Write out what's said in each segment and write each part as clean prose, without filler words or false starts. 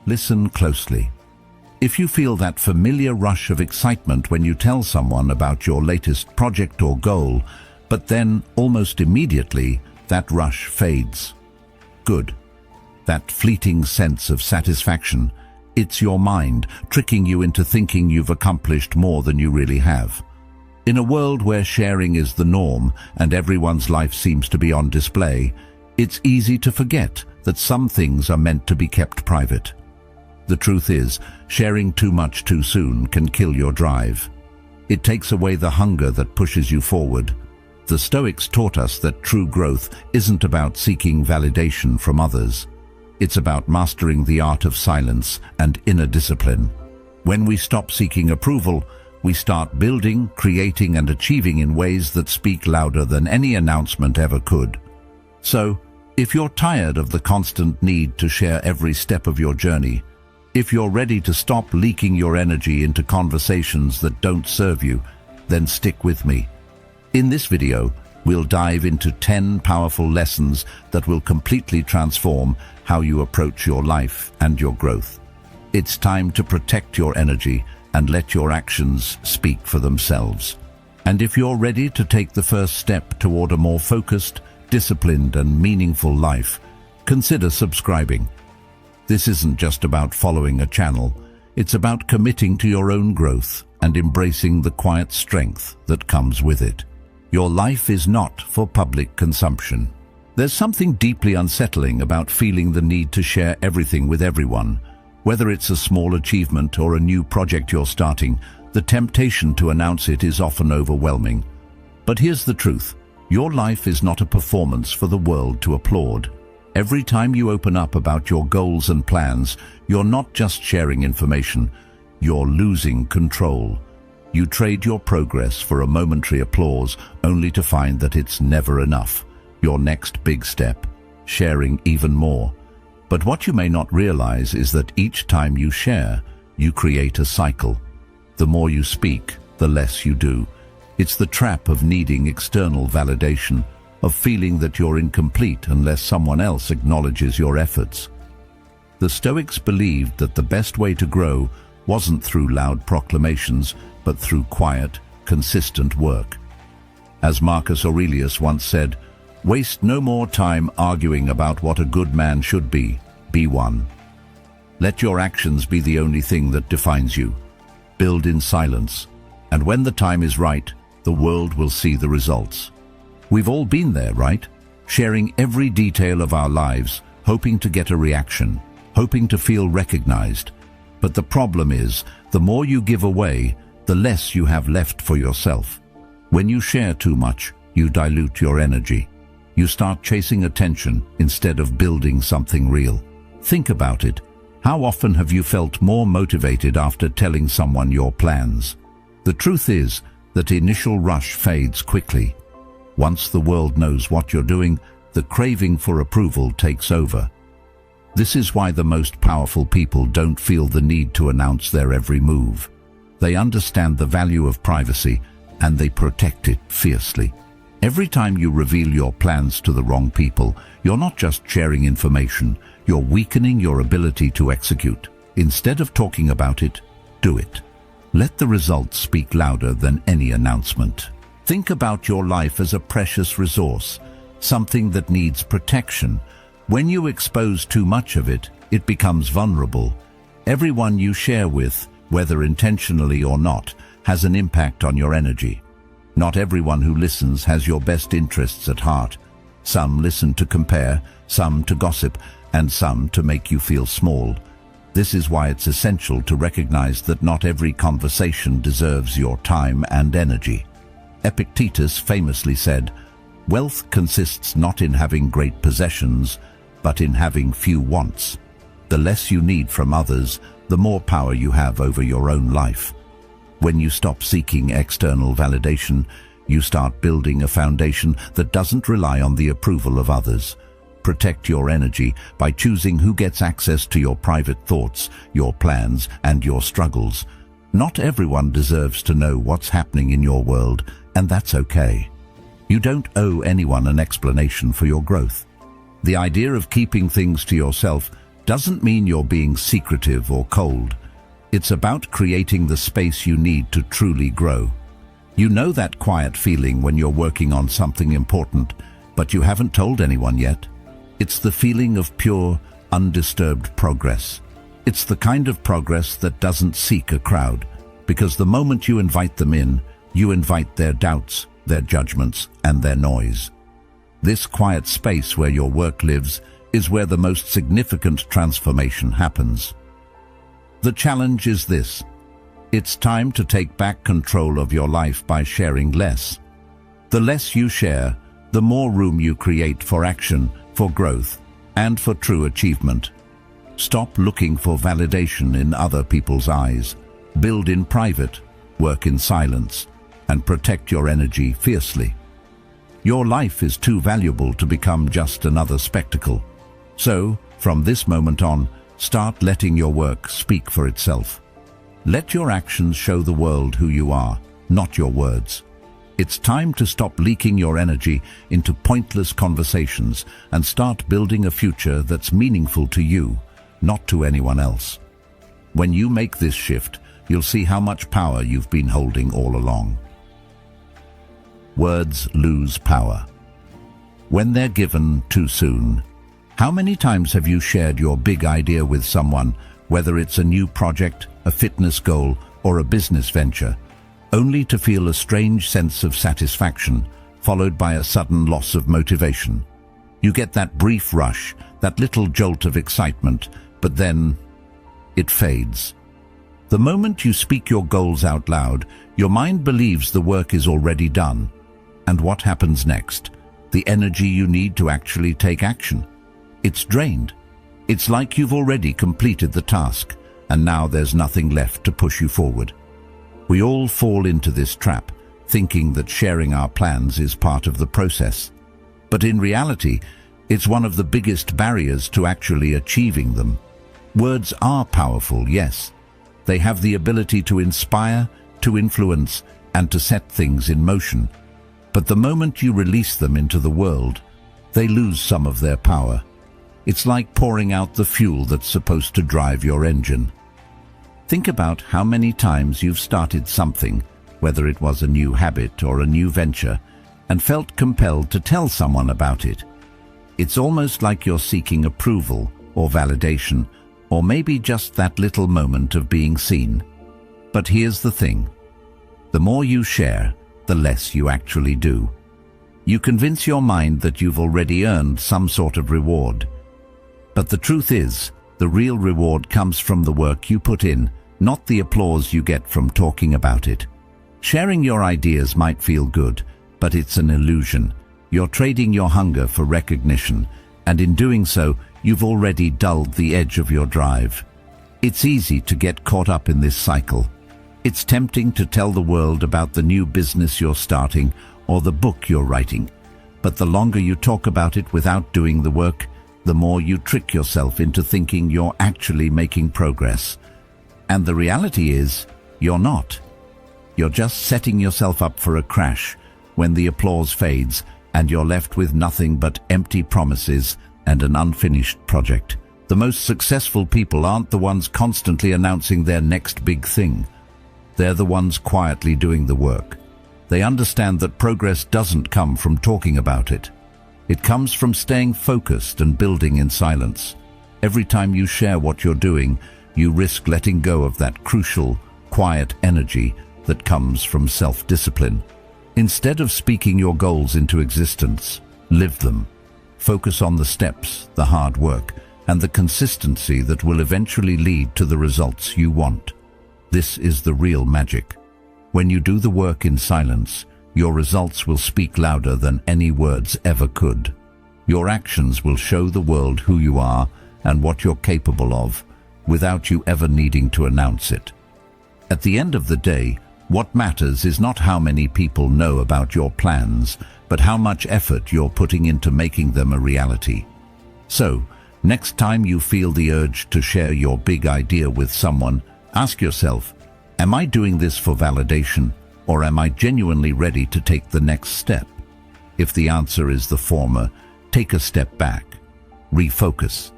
listen closely. If you feel that familiar rush of excitement when you tell someone about your latest project or goal, but then almost immediately that rush fades. Good. That fleeting sense of satisfaction, it's your mind tricking you into thinking you've accomplished more than you really have. In a world where sharing is the norm and everyone's life seems to be on display, it's easy to forget that some things are meant to be kept private. The truth is, sharing too much too soon can kill your drive. It takes away the hunger that pushes you forward. The Stoics taught us that true growth isn't about seeking validation from others. It's about mastering the art of silence and inner discipline. When we stop seeking approval, we start building, creating, and achieving in ways that speak louder than any announcement ever could. So, if you're tired of the constant need to share every step of your journey, if you're ready to stop leaking your energy into conversations that don't serve you, then stick with me. In this video, we'll dive into 10 powerful lessons that will completely transform how you approach your life and your growth. It's time to protect your energy and let your actions speak for themselves. And if you're ready to take the first step toward a more focused, disciplined, and meaningful life, consider subscribing. This isn't just about following a channel, it's about committing to your own growth and embracing the quiet strength that comes with it. Your life is not for public consumption. There's something deeply unsettling about feeling the need to share everything with everyone. Whether it's a small achievement or a new project you're starting, the temptation to announce it is often overwhelming. But here's the truth. Your life is not a performance for the world to applaud. Every time you open up about your goals and plans, you're not just sharing information, you're losing control. You trade your progress for a momentary applause, only to find that it's never enough. Your next big step, sharing even more. But what you may not realize is that each time you share, you create a cycle. The more you speak, the less you do. It's the trap of needing external validation, of feeling that you're incomplete unless someone else acknowledges your efforts. The Stoics believed that the best way to grow wasn't through loud proclamations, but through quiet, consistent work. As Marcus Aurelius once said, "Waste no more time arguing about what a good man should be one. Let your actions be the only thing that defines you. Build in silence, and when the time is right, the world will see the results." We've all been there, right? Sharing every detail of our lives, hoping to get a reaction, hoping to feel recognized. But the problem is, the more you give away, the less you have left for yourself. When you share too much, you dilute your energy. You start chasing attention instead of building something real. Think about it. How often have you felt more motivated after telling someone your plans? The truth is that initial rush fades quickly. Once the world knows what you're doing, the craving for approval takes over. This is why the most powerful people don't feel the need to announce their every move. They understand the value of privacy, and they protect it fiercely. Every time you reveal your plans to the wrong people, you're not just sharing information, you're weakening your ability to execute. Instead of talking about it, do it. Let the results speak louder than any announcement. Think about your life as a precious resource, something that needs protection. When you expose too much of it, it becomes vulnerable. Everyone you share with, whether intentionally or not, has an impact on your energy. Not everyone who listens has your best interests at heart. Some listen to compare, some to gossip, and some to make you feel small. This is why it's essential to recognize that not every conversation deserves your time and energy. Epictetus famously said, "Wealth consists not in having great possessions, but in having few wants." The less you need from others, the more power you have over your own life. When you stop seeking external validation, you start building a foundation that doesn't rely on the approval of others. Protect your energy by choosing who gets access to your private thoughts, your plans, and your struggles. Not everyone deserves to know what's happening in your world, and that's okay. You don't owe anyone an explanation for your growth. The idea of keeping things to yourself doesn't mean you're being secretive or cold. It's about creating the space you need to truly grow. You know that quiet feeling when you're working on something important, but you haven't told anyone yet? It's the feeling of pure, undisturbed progress. It's the kind of progress that doesn't seek a crowd, because the moment you invite them in, you invite their doubts, their judgments, and their noise. This quiet space where your work lives is where the most significant transformation happens. The challenge is this: it's time to take back control of your life by sharing less. The less you share, the more room you create for action, for growth, and for true achievement. Stop looking for validation in other people's eyes. Build in private, work in silence, and protect your energy fiercely. Your life is too valuable to become just another spectacle. So, from this moment on, start letting your work speak for itself. Let your actions show the world who you are, not your words. It's time to stop leaking your energy into pointless conversations and start building a future that's meaningful to you, not to anyone else. When you make this shift, you'll see how much power you've been holding all along. Words lose power when they're given too soon. How many times have you shared your big idea with someone, whether it's a new project, a fitness goal, or a business venture, only to feel a strange sense of satisfaction, followed by a sudden loss of motivation? You get that brief rush, that little jolt of excitement, but then it fades. The moment you speak your goals out loud, your mind believes the work is already done. And what happens next? The energy you need to actually take action. It's drained. It's like you've already completed the task, and now there's nothing left to push you forward. We all fall into this trap, thinking that sharing our plans is part of the process. But in reality, it's one of the biggest barriers to actually achieving them. Words are powerful, yes. They have the ability to inspire, to influence, and to set things in motion. But the moment you release them into the world, they lose some of their power. It's like pouring out the fuel that's supposed to drive your engine. Think about how many times you've started something, whether it was a new habit or a new venture, and felt compelled to tell someone about it. It's almost like you're seeking approval or validation, or maybe just that little moment of being seen. But here's the thing: the more you share, the less you actually do. You convince your mind that you've already earned some sort of reward. But the truth is, the real reward comes from the work you put in, not the applause you get from talking about it. Sharing your ideas might feel good, but it's an illusion. You're trading your hunger for recognition, and in doing so, you've already dulled the edge of your drive. It's easy to get caught up in this cycle. It's tempting to tell the world about the new business you're starting or the book you're writing. But the longer you talk about it without doing the work, the more you trick yourself into thinking you're actually making progress. And the reality is, you're not. You're just setting yourself up for a crash when the applause fades and you're left with nothing but empty promises and an unfinished project. The most successful people aren't the ones constantly announcing their next big thing. They're the ones quietly doing the work. They understand that progress doesn't come from talking about it. It comes from staying focused and building in silence. Every time you share what you're doing, you risk letting go of that crucial, quiet energy that comes from self-discipline. Instead of speaking your goals into existence, live them. Focus on the steps, the hard work, and the consistency that will eventually lead to the results you want. This is the real magic. When you do the work in silence, your results will speak louder than any words ever could. Your actions will show the world who you are and what you're capable of, without you ever needing to announce it. At the end of the day, what matters is not how many people know about your plans, but how much effort you're putting into making them a reality. So, next time you feel the urge to share your big idea with someone, ask yourself, am I doing this for validation, or am I genuinely ready to take the next step? If the answer is the former, take a step back, refocus.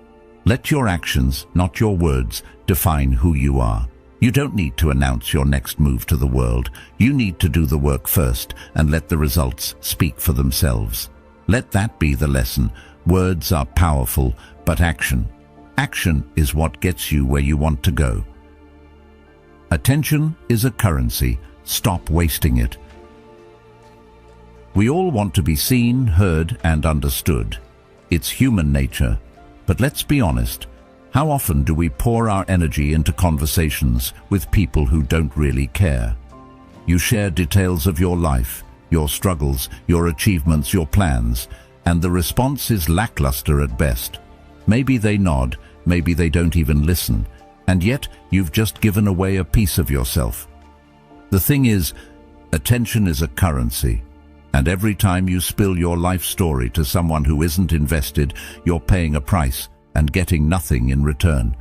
Let your actions, not your words, define who you are. You don't need to announce your next move to the world. You need to do the work first and let the results speak for themselves. Let that be the lesson. Words are powerful, but action is what gets you where you want to go. Attention is a currency. Stop wasting it. We all want to be seen, heard, and understood. It's human nature. But let's be honest. How often do we pour our energy into conversations with people who don't really care? You share details of your life, your struggles, your achievements, your plans, and the response is lackluster at best. Maybe they nod, maybe they don't even listen, and yet you've just given away a piece of yourself. The thing is, attention is a currency, and every time you spill your life story to someone who isn't invested, you're paying a price and getting nothing in return.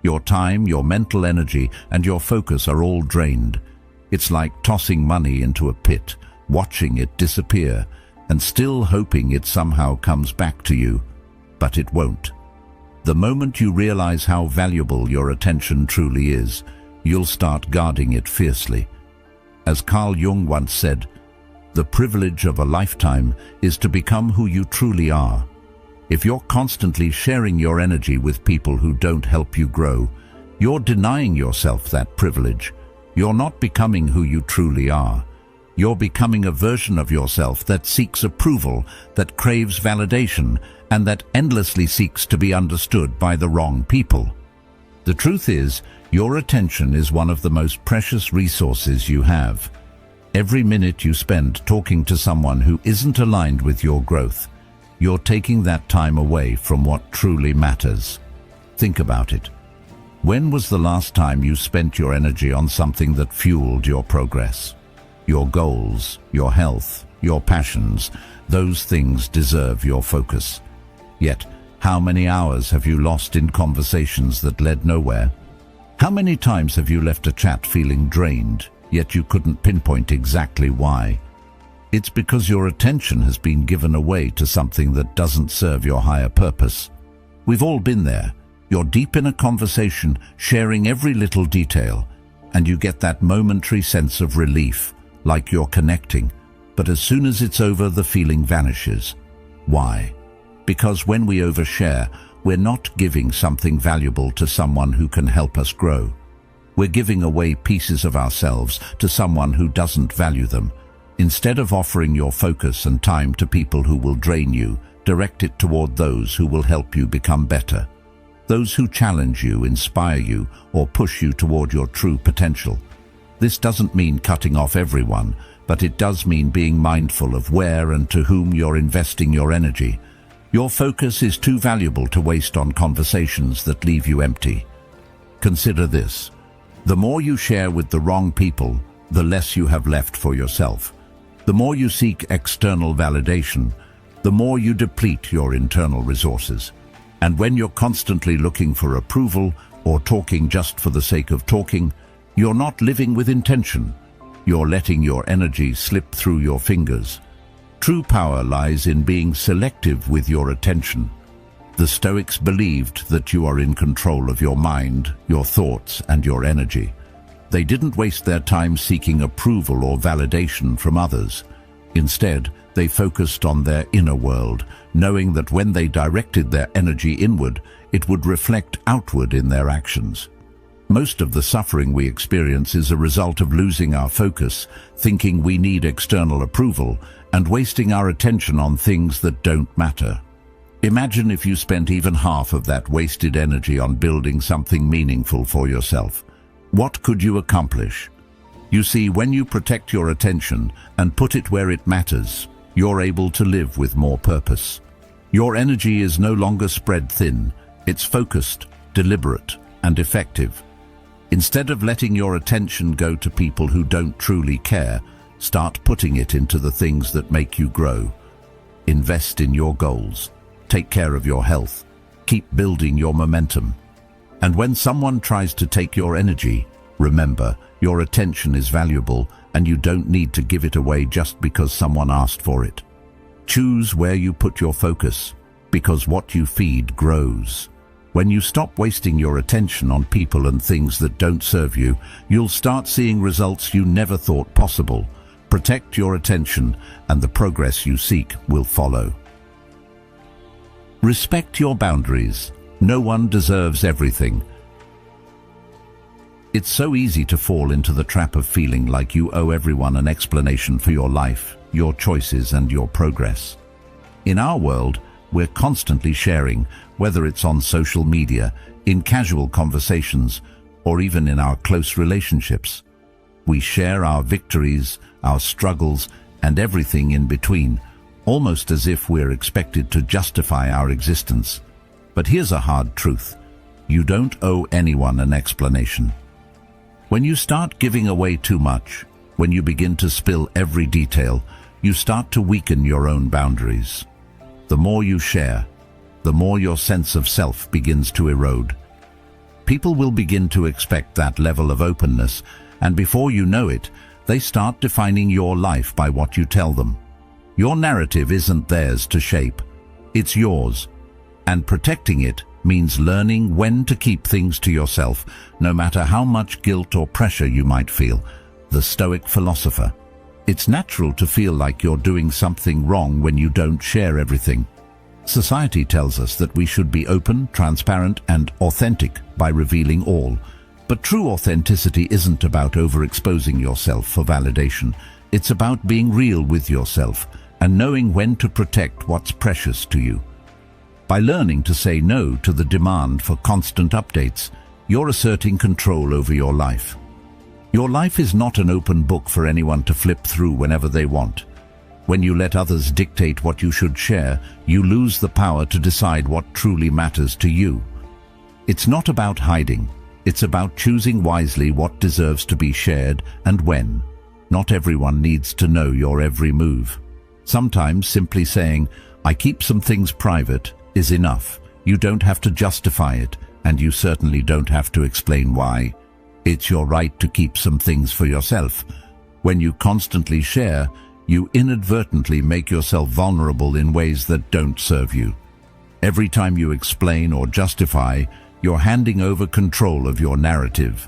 Your time, your mental energy, and your focus are all drained. It's like tossing money into a pit, watching it disappear, and still hoping it somehow comes back to you. But it won't. The moment you realize how valuable your attention truly is, you'll start guarding it fiercely. As Carl Jung once said, the privilege of a lifetime is to become who you truly are. If you're constantly sharing your energy with people who don't help you grow, you're denying yourself that privilege. You're not becoming who you truly are. You're becoming a version of yourself that seeks approval, that craves validation, and that endlessly seeks to be understood by the wrong people. The truth is, your attention is one of the most precious resources you have. Every minute you spend talking to someone who isn't aligned with your growth, you're taking that time away from what truly matters. Think about it. When was the last time you spent your energy on something that fueled your progress? Your goals, your health, your passions, those things deserve your focus. Yet, how many hours have you lost in conversations that led nowhere? How many times have you left a chat feeling drained, yet you couldn't pinpoint exactly why? It's because your attention has been given away to something that doesn't serve your higher purpose. We've all been there. You're deep in a conversation, sharing every little detail, and you get that momentary sense of relief, like you're connecting. But as soon as it's over, the feeling vanishes. Why? Because when we overshare, we're not giving something valuable to someone who can help us grow. We're giving away pieces of ourselves to someone who doesn't value them. Instead of offering your focus and time to people who will drain you, direct it toward those who will help you become better. Those who challenge you, inspire you, or push you toward your true potential. This doesn't mean cutting off everyone, but it does mean being mindful of where and to whom you're investing your energy. Your focus is too valuable to waste on conversations that leave you empty. Consider this. The more you share with the wrong people, the less you have left for yourself. The more you seek external validation, the more you deplete your internal resources. And when you're constantly looking for approval or talking just for the sake of talking, you're not living with intention. You're letting your energy slip through your fingers. True power lies in being selective with your attention. The Stoics believed that you are in control of your mind, your thoughts, and your energy. They didn't waste their time seeking approval or validation from others. Instead, they focused on their inner world, knowing that when they directed their energy inward, it would reflect outward in their actions. Most of the suffering we experience is a result of losing our focus, thinking we need external approval, and wasting our attention on things that don't matter. Imagine if you spent even half of that wasted energy on building something meaningful for yourself. What could you accomplish? You see, when you protect your attention and put it where it matters, you're able to live with more purpose. Your energy is no longer spread thin. It's focused, deliberate, and effective. Instead of letting your attention go to people who don't truly care, start putting it into the things that make you grow. Invest in your goals. Take care of your health. Keep building your momentum. And when someone tries to take your energy, remember, your attention is valuable and you don't need to give it away just because someone asked for it. Choose where you put your focus, because what you feed grows. When you stop wasting your attention on people and things that don't serve you, you'll start seeing results you never thought possible. Protect your attention, and the progress you seek will follow. Respect your boundaries. No one deserves everything. It's so easy to fall into the trap of feeling like you owe everyone an explanation for your life, your choices, and your progress. In our world, we're constantly sharing, whether it's on social media, in casual conversations, or even in our close relationships. We share our victories, our struggles, and everything in between, almost as if we're expected to justify our existence. But here's a hard truth. You don't owe anyone an explanation. When you start giving away too much, when you begin to spill every detail, you start to weaken your own boundaries. The more you share, the more your sense of self begins to erode. People will begin to expect that level of openness, and before you know it, they start defining your life by what you tell them. Your narrative isn't theirs to shape, it's yours, and protecting it means learning when to keep things to yourself, no matter how much guilt or pressure you might feel. The Stoic philosopher. It's natural to feel like you're doing something wrong when you don't share everything. Society tells us that we should be open, transparent, and authentic by revealing all. But true authenticity isn't about overexposing yourself for validation. It's about being real with yourself and knowing when to protect what's precious to you. By learning to say no to the demand for constant updates, you're asserting control over your life. Your life is not an open book for anyone to flip through whenever they want. When you let others dictate what you should share, you lose the power to decide what truly matters to you. It's not about hiding. It's about choosing wisely what deserves to be shared and when. Not everyone needs to know your every move. Sometimes simply saying, "I keep some things private," is enough. You don't have to justify it, and you certainly don't have to explain why. It's your right to keep some things for yourself. When you constantly share, you inadvertently make yourself vulnerable in ways that don't serve you. Every time you explain or justify, you're handing over control of your narrative.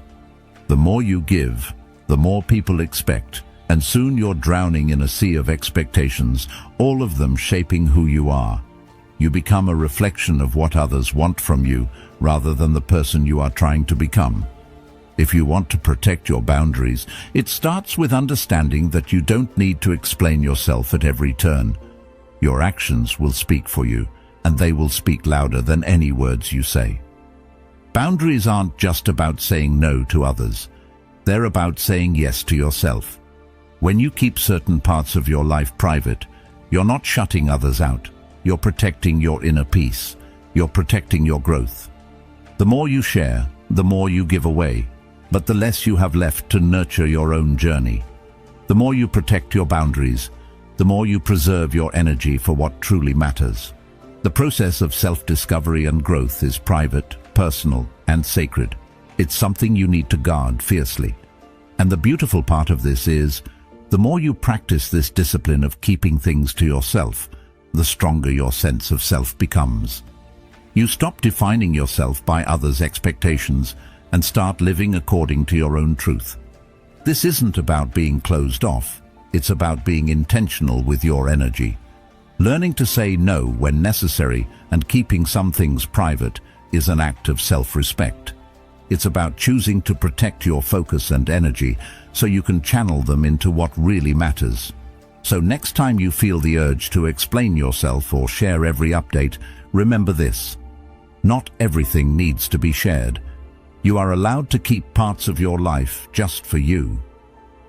The more you give, the more people expect, and soon you're drowning in a sea of expectations, all of them shaping who you are. You become a reflection of what others want from you, rather than the person you are trying to become. If you want to protect your boundaries, it starts with understanding that you don't need to explain yourself at every turn. Your actions will speak for you, and they will speak louder than any words you say. Boundaries aren't just about saying no to others. They're about saying yes to yourself. When you keep certain parts of your life private, you're not shutting others out. You're protecting your inner peace. You're protecting your growth. The more you share, the more you give away, but the less you have left to nurture your own journey. The more you protect your boundaries, the more you preserve your energy for what truly matters. The process of self-discovery and growth is private, personal, and sacred. It's something you need to guard fiercely. And the beautiful part of this is, the more you practice this discipline of keeping things to yourself, the stronger your sense of self becomes. You stop defining yourself by others' expectations and start living according to your own truth. This isn't about being closed off, it's about being intentional with your energy. Learning to say no when necessary and keeping some things private is an act of self-respect. It's about choosing to protect your focus and energy so you can channel them into what really matters. So next time you feel the urge to explain yourself or share every update, remember this. Not everything needs to be shared. You are allowed to keep parts of your life just for you.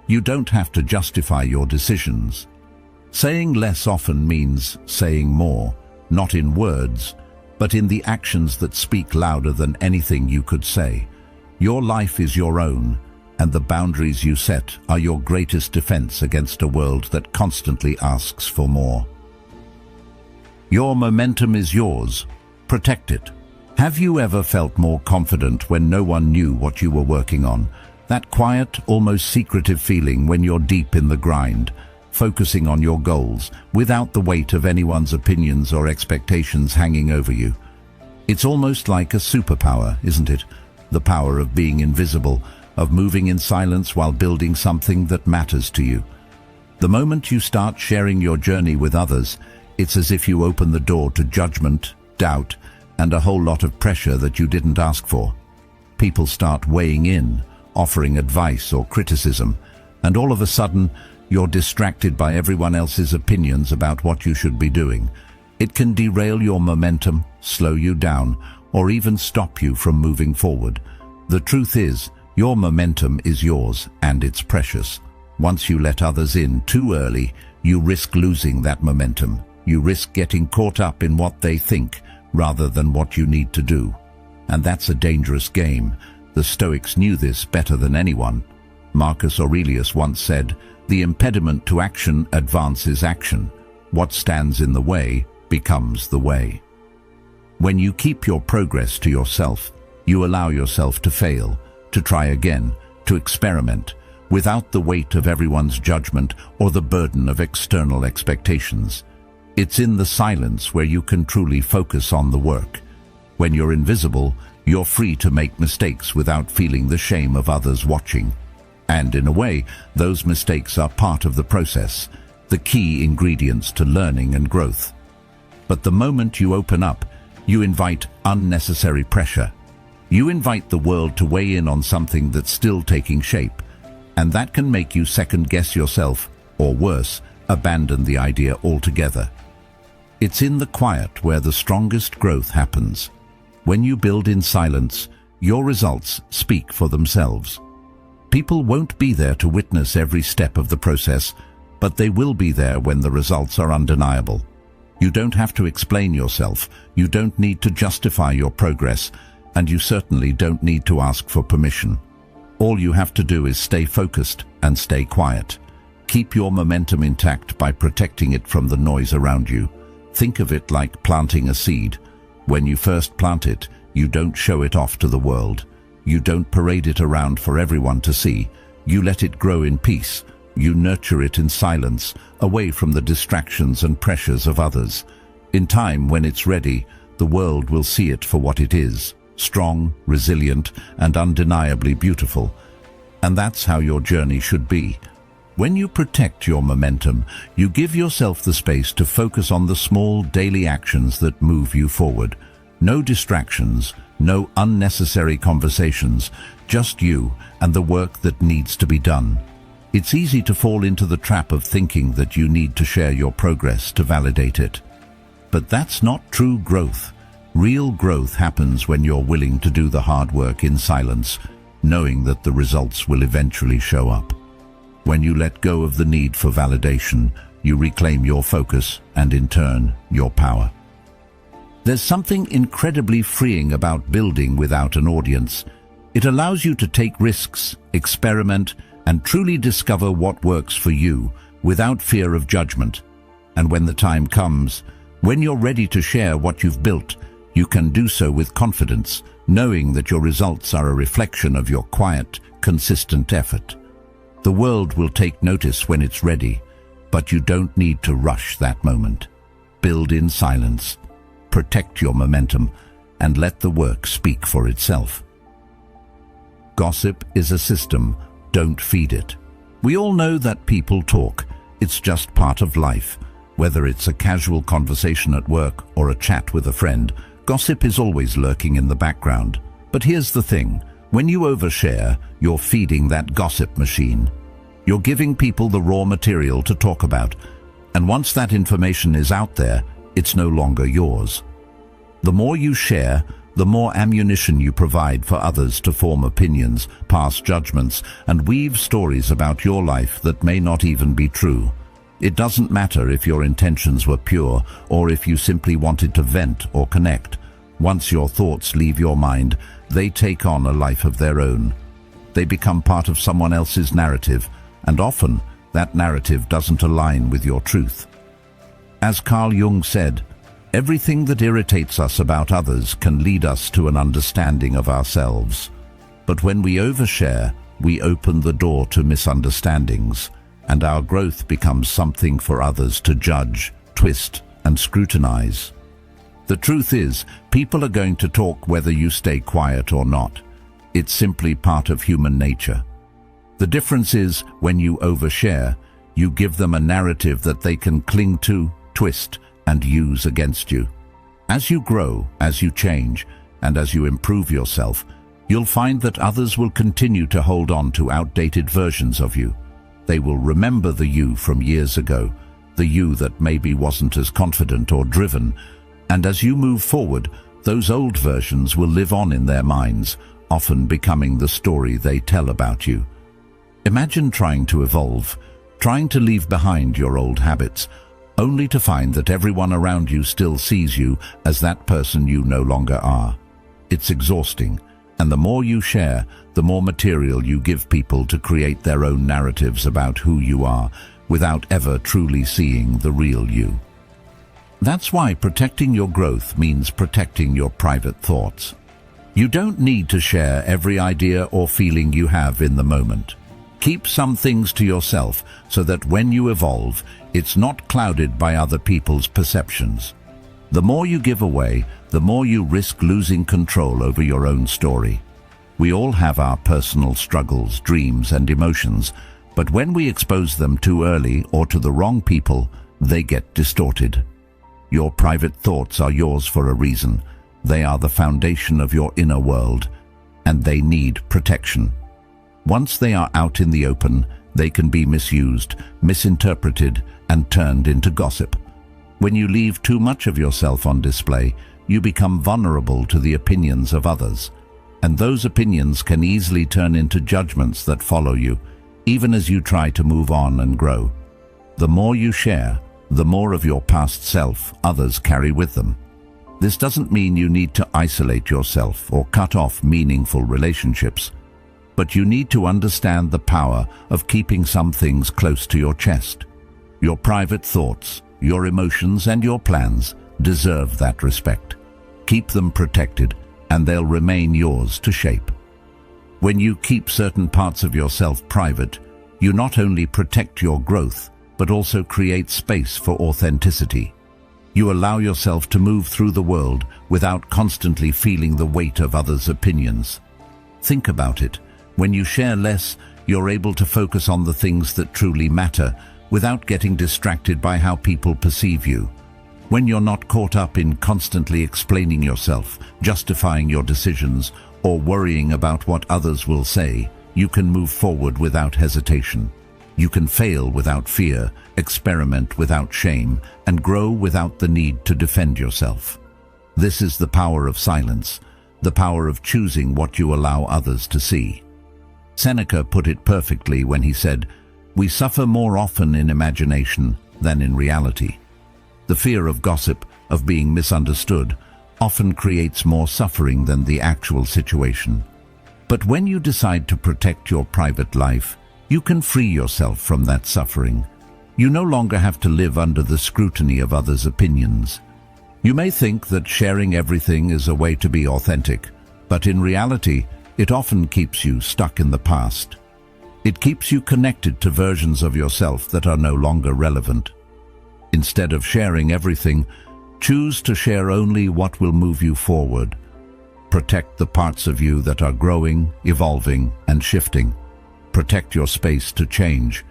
You don't have to justify your decisions. Saying less often means saying more, not in words, but in the actions that speak louder than anything you could say. Your life is your own, and the boundaries you set are your greatest defense against a world that constantly asks for more. Your momentum is yours. Protect it. Have you ever felt more confident when no one knew what you were working on? That quiet, almost secretive feeling when you're deep in the grind, focusing on your goals, without the weight of anyone's opinions or expectations hanging over you. It's almost like a superpower, isn't it? The power of being invisible, of moving in silence while building something that matters to you. The moment you start sharing your journey with others, it's as if you open the door to judgment, doubt, and a whole lot of pressure that you didn't ask for. People start weighing in, offering advice or criticism, and all of a sudden, you're distracted by everyone else's opinions about what you should be doing. It can derail your momentum, slow you down, or even stop you from moving forward. The truth is, your momentum is yours, and it's precious. Once you let others in too early, you risk losing that momentum. You risk getting caught up in what they think, rather than what you need to do. And that's a dangerous game. The Stoics knew this better than anyone. Marcus Aurelius once said, "The impediment to action advances action. What stands in the way becomes the way." When you keep your progress to yourself, you allow yourself to fail, to try again, to experiment, without the weight of everyone's judgment or the burden of external expectations. It's in the silence where you can truly focus on the work. When you're invisible, you're free to make mistakes without feeling the shame of others watching. And in a way, those mistakes are part of the process, the key ingredients to learning and growth. But the moment you open up, you invite unnecessary pressure. You invite the world to weigh in on something that's still taking shape, and that can make you second-guess yourself, or worse, abandon the idea altogether. It's in the quiet where the strongest growth happens. When you build in silence, your results speak for themselves. People won't be there to witness every step of the process, but they will be there when the results are undeniable. You don't have to explain yourself, you don't need to justify your progress, and you certainly don't need to ask for permission. All you have to do is stay focused and stay quiet. Keep your momentum intact by protecting it from the noise around you. Think of it like planting a seed. When you first plant it, you don't show it off to the world. You don't parade it around for everyone to see. You let it grow in peace. You nurture it in silence, away from the distractions and pressures of others. In time, when it's ready, the world will see it for what it is, strong, resilient, and undeniably beautiful. And that's how your journey should be. When you protect your momentum, you give yourself the space to focus on the small daily actions that move you forward. No distractions, no unnecessary conversations, just you and the work that needs to be done. It's easy to fall into the trap of thinking that you need to share your progress to validate it. But that's not true growth. Real growth happens when you're willing to do the hard work in silence, knowing that the results will eventually show up. When you let go of the need for validation, you reclaim your focus and, in turn, your power. There's something incredibly freeing about building without an audience. It allows you to take risks, experiment, and truly discover what works for you without fear of judgment. And when the time comes, when you're ready to share what you've built, you can do so with confidence, knowing that your results are a reflection of your quiet, consistent effort. The world will take notice when it's ready, but you don't need to rush that moment. Build in silence, protect your momentum, and let the work speak for itself. Gossip is a system. Don't feed it. We all know that people talk. It's just part of life. Whether it's a casual conversation at work or a chat with a friend, gossip is always lurking in the background. But here's the thing. When you overshare, you're feeding that gossip machine. You're giving people the raw material to talk about. And once that information is out there, it's no longer yours. The more you share, the more ammunition you provide for others to form opinions, pass judgments, and weave stories about your life that may not even be true. It doesn't matter if your intentions were pure or if you simply wanted to vent or connect. Once your thoughts leave your mind, they take on a life of their own. They become part of someone else's narrative, and often that narrative doesn't align with your truth. As Carl Jung said, everything that irritates us about others can lead us to an understanding of ourselves. But when we overshare, we open the door to misunderstandings, and our growth becomes something for others to judge, twist, and scrutinize. The truth is, people are going to talk whether you stay quiet or not. It's simply part of human nature. The difference is, when you overshare, you give them a narrative that they can cling to, twist, and use against you. As you grow, as you change, and as you improve yourself, you'll find that others will continue to hold on to outdated versions of you. They will remember the you from years ago, the you that maybe wasn't as confident or driven, and as you move forward, those old versions will live on in their minds, often becoming the story they tell about you. Imagine trying to evolve, trying to leave behind your old habits, only to find that everyone around you still sees you as that person you no longer are. It's exhausting, and the more you share, the more material you give people to create their own narratives about who you are, without ever truly seeing the real you. That's why protecting your growth means protecting your private thoughts. You don't need to share every idea or feeling you have in the moment. Keep some things to yourself so that when you evolve, it's not clouded by other people's perceptions. The more you give away, the more you risk losing control over your own story. We all have our personal struggles, dreams, and emotions, but when we expose them too early or to the wrong people, they get distorted. Your private thoughts are yours for a reason. They are the foundation of your inner world, and they need protection. Once they are out in the open, they can be misused, misinterpreted, and turned into gossip. When you leave too much of yourself on display, you become vulnerable to the opinions of others, and those opinions can easily turn into judgments that follow you, even as you try to move on and grow. The more you share, the more of your past self others carry with them. This doesn't mean you need to isolate yourself or cut off meaningful relationships, but you need to understand the power of keeping some things close to your chest. Your private thoughts, your emotions, and your plans deserve that respect. Keep them protected, and they'll remain yours to shape. When you keep certain parts of yourself private, you not only protect your growth, but also create space for authenticity. You allow yourself to move through the world without constantly feeling the weight of others' opinions. Think about it. When you share less, you're able to focus on the things that truly matter without getting distracted by how people perceive you. When you're not caught up in constantly explaining yourself, justifying your decisions, or worrying about what others will say, you can move forward without hesitation. You can fail without fear, experiment without shame, and grow without the need to defend yourself. This is the power of silence, the power of choosing what you allow others to see. Seneca put it perfectly when he said, "We suffer more often in imagination than in reality." The fear of gossip, of being misunderstood, often creates more suffering than the actual situation. But when you decide to protect your private life, you can free yourself from that suffering. You no longer have to live under the scrutiny of others' opinions. You may think that sharing everything is a way to be authentic, but in reality, it often keeps you stuck in the past. It keeps you connected to versions of yourself that are no longer relevant. Instead of sharing everything, choose to share only what will move you forward. Protect the parts of you that are growing, evolving, and shifting. Protect your space to change,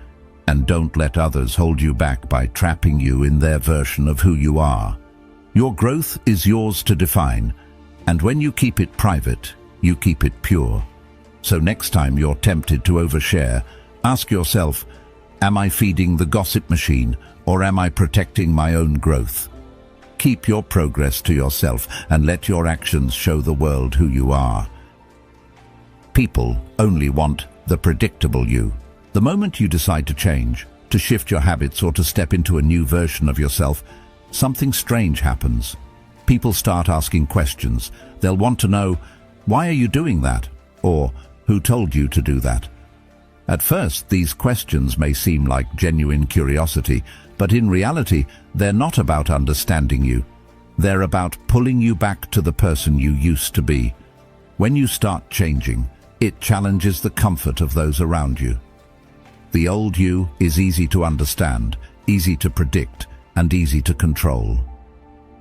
and don't let others hold you back by trapping you in their version of who you are. Your growth is yours to define, and when you keep it private, you keep it pure. So next time you're tempted to overshare, ask yourself, am I feeding the gossip machine, or am I protecting my own growth? Keep your progress to yourself and let your actions show the world who you are. People only want the predictable you. The moment you decide to change, to shift your habits, or to step into a new version of yourself, something strange happens. People start asking questions. They'll want to know, why are you doing that? Or, who told you to do that? At first, these questions may seem like genuine curiosity, but in reality, they're not about understanding you. They're about pulling you back to the person you used to be. When you start changing, it challenges the comfort of those around you. The old you is easy to understand, easy to predict, and easy to control.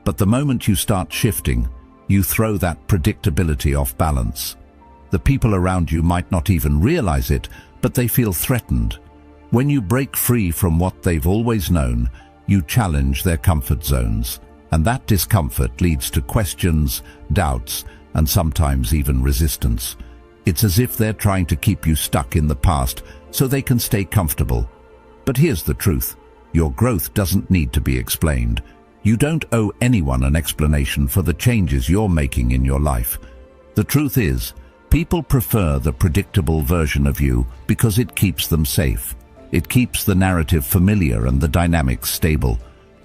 But the moment you start shifting, you throw that predictability off balance. The people around you might not even realize it, but they feel threatened. When you break free from what they've always known, you challenge their comfort zones, and that discomfort leads to questions, doubts, and sometimes even resistance. It's as if they're trying to keep you stuck in the past so they can stay comfortable. But here's the truth. Your growth doesn't need to be explained. You don't owe anyone an explanation for the changes you're making in your life. The truth is, people prefer the predictable version of you because it keeps them safe. It keeps the narrative familiar and the dynamics stable.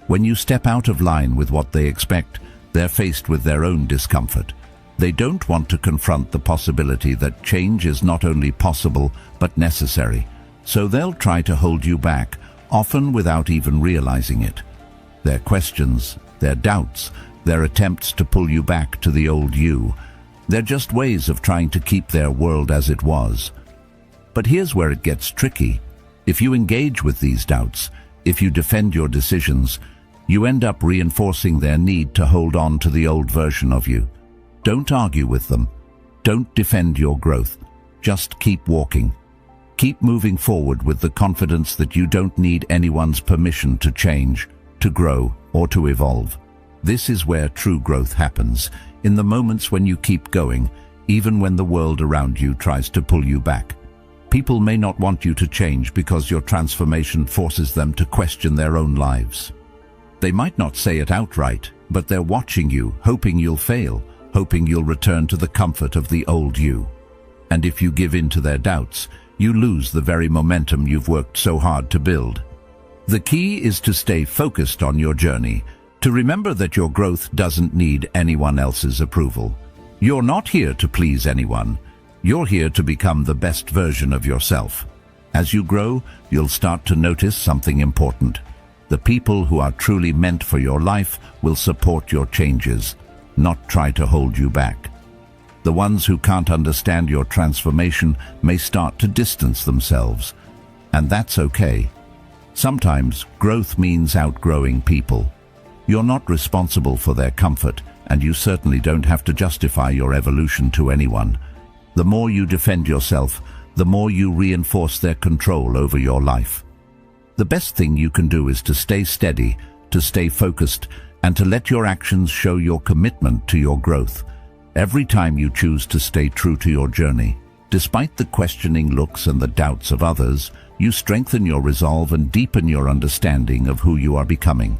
When you step out of line with what they expect, they're faced with their own discomfort. They don't want to confront the possibility that change is not only possible but necessary. So they'll try to hold you back, often without even realizing it. Their questions, their doubts, their attempts to pull you back to the old you, they're just ways of trying to keep their world as it was. But here's where it gets tricky. If you engage with these doubts, if you defend your decisions, you end up reinforcing their need to hold on to the old version of you. Don't argue with them. Don't defend your growth. Just keep walking. Keep moving forward with the confidence that you don't need anyone's permission to change, to grow, or to evolve. This is where true growth happens, in the moments when you keep going, even when the world around you tries to pull you back. People may not want you to change because your transformation forces them to question their own lives. They might not say it outright, but they're watching you, hoping you'll fail, hoping you'll return to the comfort of the old you. And if you give in to their doubts, you lose the very momentum you've worked so hard to build. The key is to stay focused on your journey, to remember that your growth doesn't need anyone else's approval. You're not here to please anyone. You're here to become the best version of yourself. As you grow, you'll start to notice something important. The people who are truly meant for your life will support your changes, not try to hold you back. The ones who can't understand your transformation may start to distance themselves, and that's okay. Sometimes growth means outgrowing people. You're not responsible for their comfort, and you certainly don't have to justify your evolution to anyone. The more you defend yourself, the more you reinforce their control over your life. The best thing you can do is to stay steady, to stay focused, and to let your actions show your commitment to your growth. Every time you choose to stay true to your journey, despite the questioning looks and the doubts of others, you strengthen your resolve and deepen your understanding of who you are becoming.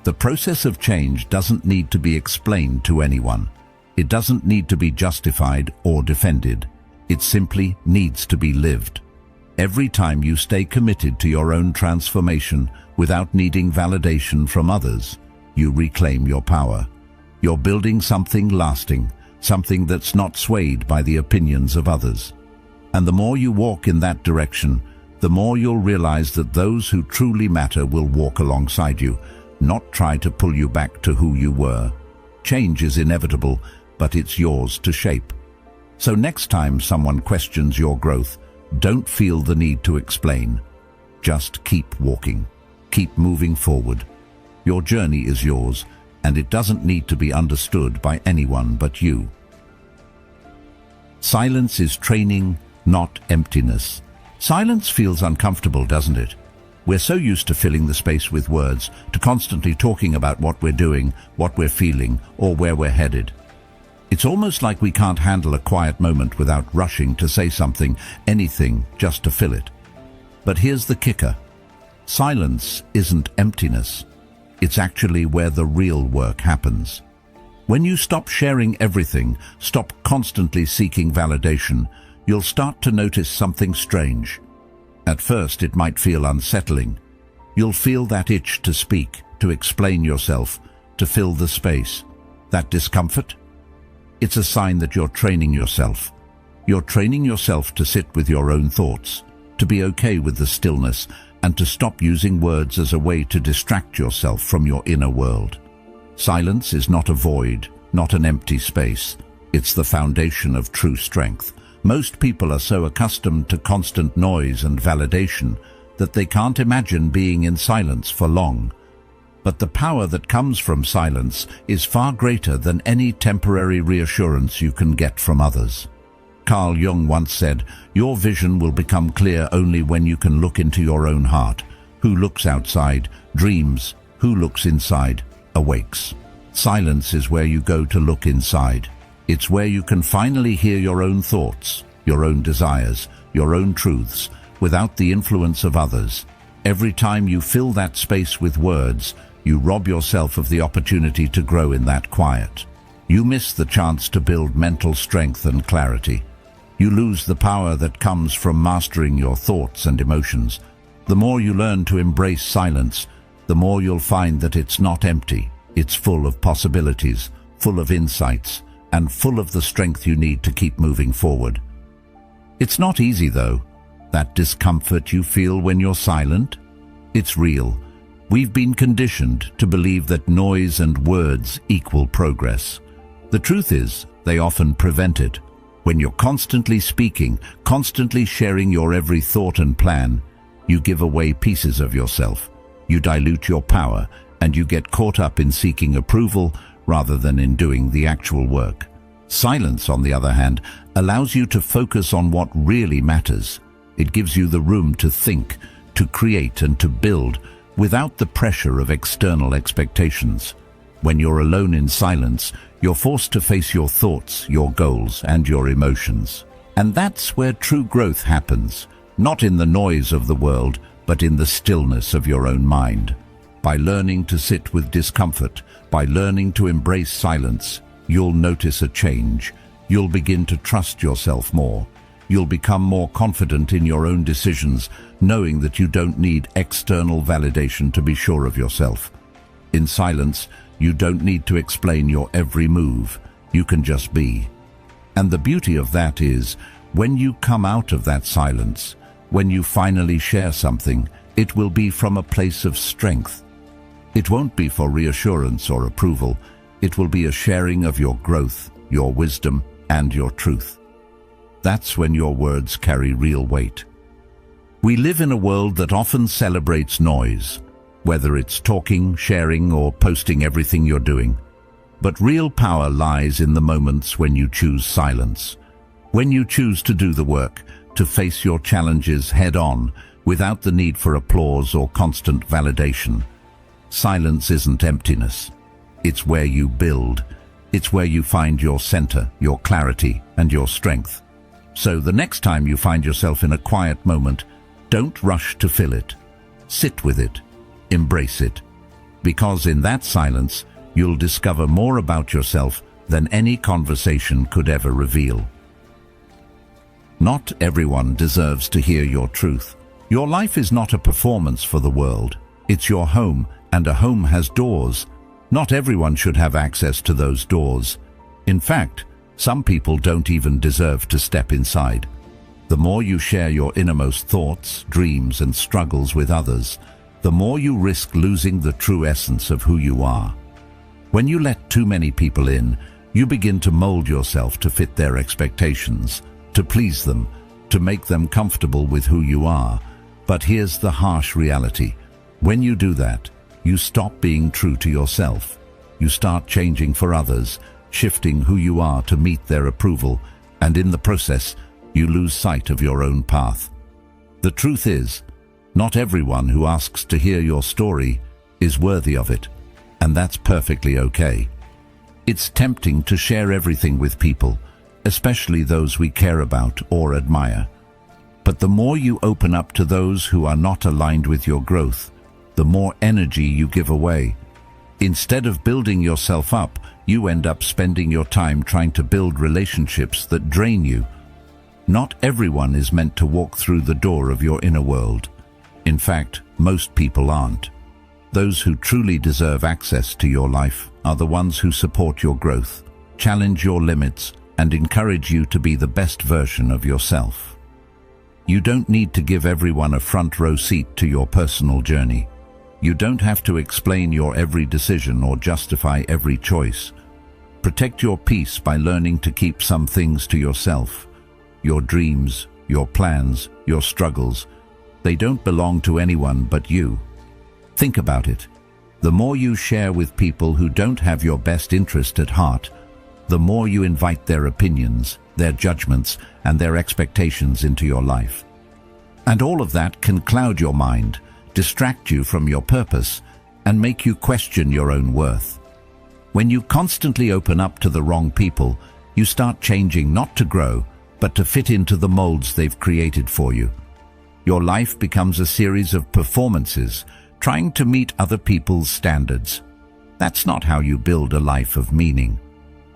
The process of change doesn't need to be explained to anyone. It doesn't need to be justified or defended. It simply needs to be lived. Every time you stay committed to your own transformation without needing validation from others, you reclaim your power. You're building something lasting, something that's not swayed by the opinions of others. And the more you walk in that direction, the more you'll realize that those who truly matter will walk alongside you, not try to pull you back to who you were. Change is inevitable, but it's yours to shape. So next time someone questions your growth, don't feel the need to explain. Just keep walking. Keep moving forward. Your journey is yours, and it doesn't need to be understood by anyone but you. Silence is training, not emptiness. Silence feels uncomfortable, doesn't it? We're so used to filling the space with words, to constantly talking about what we're doing, what we're feeling, or where we're headed. It's almost like we can't handle a quiet moment without rushing to say something, anything, just to fill it. But here's the kicker. Silence isn't emptiness. It's actually where the real work happens. When you stop sharing everything, stop constantly seeking validation, you'll start to notice something strange. At first, it might feel unsettling. You'll feel that itch to speak, to explain yourself, to fill the space. That discomfort? It's a sign that you're training yourself. You're training yourself to sit with your own thoughts, to be okay with the stillness, and to stop using words as a way to distract yourself from your inner world. Silence is not a void, not an empty space. It's the foundation of true strength. Most people are so accustomed to constant noise and validation that they can't imagine being in silence for long. But the power that comes from silence is far greater than any temporary reassurance you can get from others. Carl Jung once said, "Your vision will become clear only when you can look into your own heart. Who looks outside dreams, who looks inside awakes." Silence is where you go to look inside. It's where you can finally hear your own thoughts, your own desires, your own truths, without the influence of others. Every time you fill that space with words, you rob yourself of the opportunity to grow in that quiet. You miss the chance to build mental strength and clarity. You lose the power that comes from mastering your thoughts and emotions. The more you learn to embrace silence, the more you'll find that it's not empty. It's full of possibilities, full of insights, and full of the strength you need to keep moving forward. It's not easy, though. That discomfort you feel when you're silent, it's real. We've been conditioned to believe that noise and words equal progress. The truth is, they often prevent it. When you're constantly speaking, constantly sharing your every thought and plan, you give away pieces of yourself. You dilute your power, and you get caught up in seeking approval rather than in doing the actual work. Silence, on the other hand, allows you to focus on what really matters. It gives you the room to think, to create, and to build without the pressure of external expectations. When you're alone in silence, you're forced to face your thoughts, your goals, and your emotions. And that's where true growth happens, not in the noise of the world, but in the stillness of your own mind. By learning to sit with discomfort, by learning to embrace silence, you'll notice a change. You'll begin to trust yourself more. You'll become more confident in your own decisions, knowing that you don't need external validation to be sure of yourself. In silence, you don't need to explain your every move. You can just be. And the beauty of that is, when you come out of that silence, when you finally share something, it will be from a place of strength. It won't be for reassurance or approval. It will be a sharing of your growth, your wisdom, and your truth. That's when your words carry real weight. We live in a world that often celebrates noise, whether it's talking, sharing, or posting everything you're doing. But real power lies in the moments when you choose silence, when you choose to do the work, to face your challenges head-on, without the need for applause or constant validation. Silence isn't emptiness. It's where you build. It's where you find your center, your clarity, and your strength. So the next time you find yourself in a quiet moment, don't rush to fill it. Sit with it. Embrace it. Because in that silence, you'll discover more about yourself than any conversation could ever reveal. Not everyone deserves to hear your truth. Your life is not a performance for the world. It's your home, and a home has doors. Not everyone should have access to those doors. In fact, some people don't even deserve to step inside. The more you share your innermost thoughts, dreams, and struggles with others, the more you risk losing the true essence of who you are. When you let too many people in, you begin to mold yourself to fit their expectations, to please them, to make them comfortable with who you are. But here's the harsh reality. When you do that, you stop being true to yourself. You start changing for others, shifting who you are to meet their approval, and in the process, you lose sight of your own path. The truth is, not everyone who asks to hear your story is worthy of it, and that's perfectly okay. It's tempting to share everything with people, especially those we care about or admire. But the more you open up to those who are not aligned with your growth, the more energy you give away. Instead of building yourself up, you end up spending your time trying to build relationships that drain you. Not everyone is meant to walk through the door of your inner world. In fact, most people aren't. Those who truly deserve access to your life are the ones who support your growth, challenge your limits, and encourage you to be the best version of yourself. You don't need to give everyone a front row seat to your personal journey. You don't have to explain your every decision or justify every choice. Protect your peace by learning to keep some things to yourself. Your dreams, your plans, your struggles, they don't belong to anyone but you. Think about it. The more you share with people who don't have your best interest at heart, the more you invite their opinions, their judgments, and their expectations into your life. And all of that can cloud your mind, distract you from your purpose, and make you question your own worth. When you constantly open up to the wrong people, you start changing not to grow, but to fit into the molds they've created for you. Your life becomes a series of performances, trying to meet other people's standards. That's not how you build a life of meaning.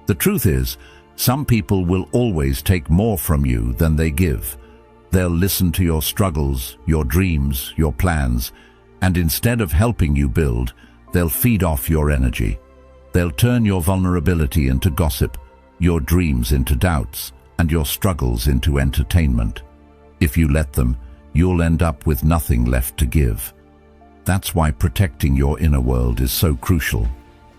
The truth is, some people will always take more from you than they give. They'll listen to your struggles, your dreams, your plans, and instead of helping you build, they'll feed off your energy. They'll turn your vulnerability into gossip, your dreams into doubts, and your struggles into entertainment. If you let them, you'll end up with nothing left to give. That's why protecting your inner world is so crucial.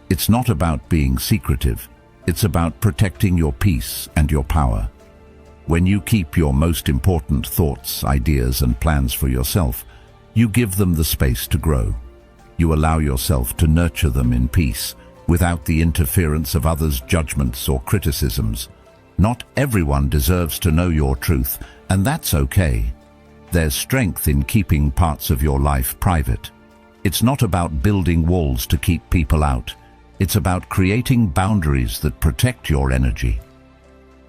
It's not about being secretive. It's about protecting your peace and your power. When you keep your most important thoughts, ideas, and plans for yourself, you give them the space to grow. You allow yourself to nurture them in peace, without the interference of others' judgments or criticisms. Not everyone deserves to know your truth, and that's okay. There's strength in keeping parts of your life private. It's not about building walls to keep people out. It's about creating boundaries that protect your energy.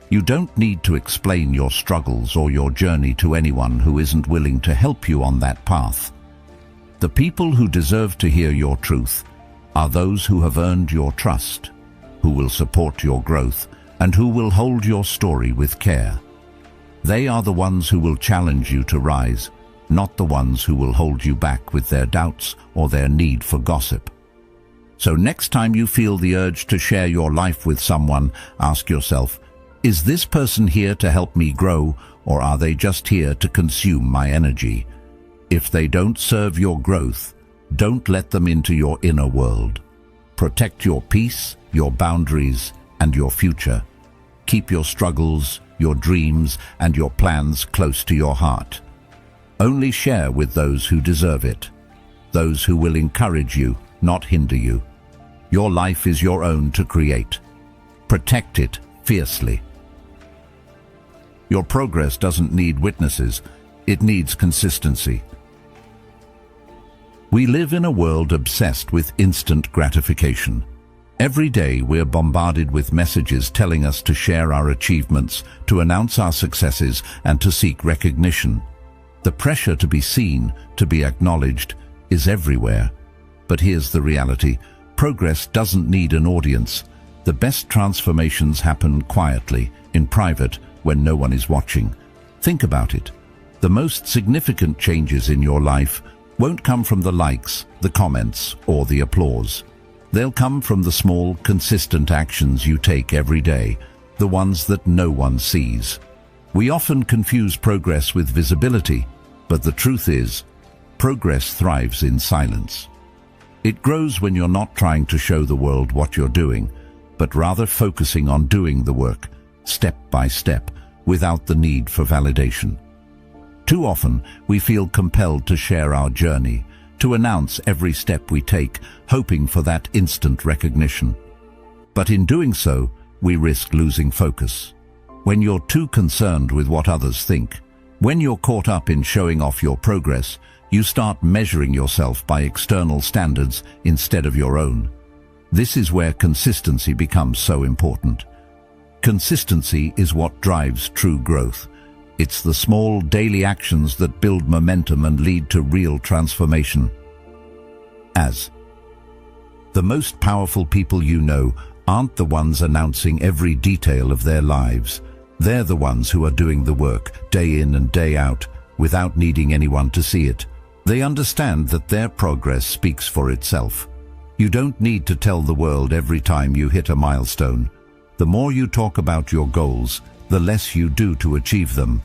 You don't need to explain your struggles or your journey to anyone who isn't willing to help you on that path. The people who deserve to hear your truth are those who have earned your trust, who will support your growth, and who will hold your story with care. They are the ones who will challenge you to rise, not the ones who will hold you back with their doubts or their need for gossip. So next time you feel the urge to share your life with someone, ask yourself, is this person here to help me grow, or are they just here to consume my energy? If they don't serve your growth, don't let them into your inner world. Protect your peace, your boundaries, and your future. Keep your struggles, your dreams, and your plans close to your heart. Only share with those who deserve it, those who will encourage you, not hinder you. Your life is your own to create. Protect it fiercely. Your progress doesn't need witnesses, it needs consistency. We live in a world obsessed with instant gratification. Every day we're bombarded with messages telling us to share our achievements, to announce our successes, and to seek recognition. The pressure to be seen, to be acknowledged, is everywhere. But here's the reality: progress doesn't need an audience. The best transformations happen quietly, in private, when no one is watching. Think about it. The most significant changes in your life won't come from the likes, the comments, or the applause. They'll come from the small, consistent actions you take every day, the ones that no one sees. We often confuse progress with visibility, but the truth is, progress thrives in silence. It grows when you're not trying to show the world what you're doing, but rather focusing on doing the work, step by step, without the need for validation. Too often, we feel compelled to share our journey, to announce every step we take, hoping for that instant recognition. But in doing so, we risk losing focus. When you're too concerned with what others think, when you're caught up in showing off your progress, you start measuring yourself by external standards instead of your own. This is where consistency becomes so important. Consistency is what drives true growth. It's the small daily actions that build momentum and lead to real transformation. As the most powerful people you know aren't the ones announcing every detail of their lives. They're the ones who are doing the work, day in and day out, without needing anyone to see it. They understand that their progress speaks for itself. You don't need to tell the world every time you hit a milestone. The more you talk about your goals, the less you do to achieve them.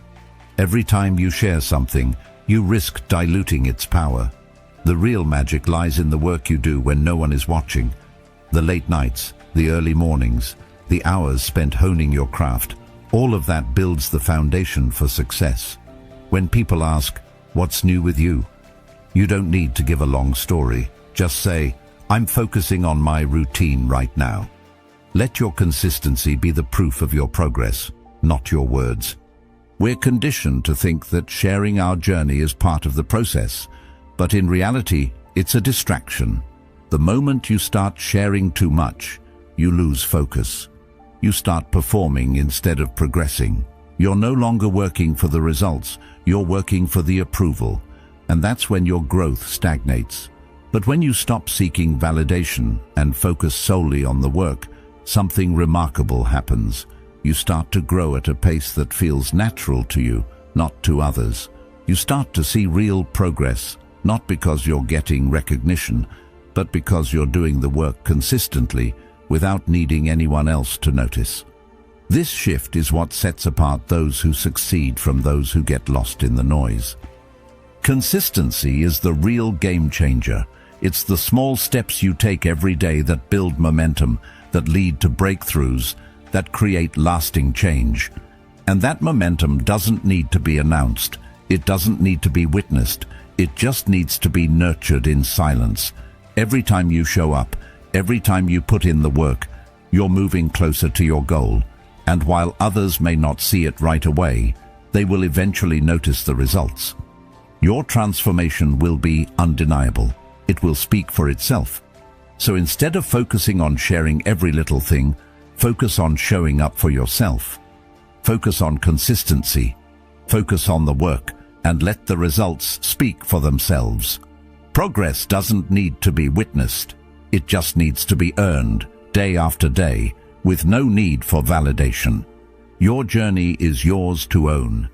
Every time you share something, you risk diluting its power. The real magic lies in the work you do when no one is watching. The late nights, the early mornings, the hours spent honing your craft, all of that builds the foundation for success. When people ask, "What's new with you?" you don't need to give a long story. Just say, I'm focusing on my routine right now. Let your consistency be the proof of your progress, not your words. We're conditioned to think that sharing our journey is part of the process, but in reality, it's a distraction. The moment you start sharing too much, you lose focus. You start performing instead of progressing. You're no longer working for the results, you're working for the approval, and that's when your growth stagnates. But when you stop seeking validation and focus solely on the work, something remarkable happens. You start to grow at a pace that feels natural to you, not to others. You start to see real progress, not because you're getting recognition, but because you're doing the work consistently without needing anyone else to notice. This shift is what sets apart those who succeed from those who get lost in the noise. Consistency is the real game changer. It's the small steps you take every day that build momentum, that lead to breakthroughs, that create lasting change. And that momentum doesn't need to be announced. It doesn't need to be witnessed. It just needs to be nurtured in silence. Every time you show up, every time you put in the work, you're moving closer to your goal. And while others may not see it right away, they will eventually notice the results. Your transformation will be undeniable. It will speak for itself. So instead of focusing on sharing every little thing, focus on showing up for yourself. Focus on consistency. Focus on the work, and let the results speak for themselves. Progress doesn't need to be witnessed. It just needs to be earned, day after day, with no need for validation. Your journey is yours to own.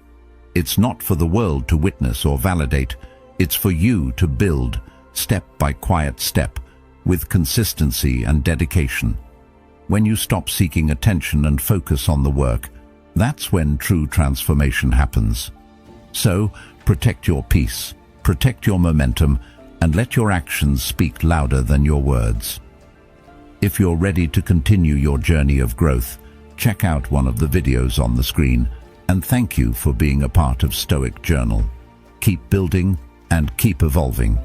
It's not for the world to witness or validate. It's for you to build, step by quiet step, with consistency and dedication. When you stop seeking attention and focus on the work, that's when true transformation happens. So, protect your peace, protect your momentum, and let your actions speak louder than your words. If you're ready to continue your journey of growth, check out one of the videos on the screen, and thank you for being a part of Stoic Journal. Keep building and keep evolving.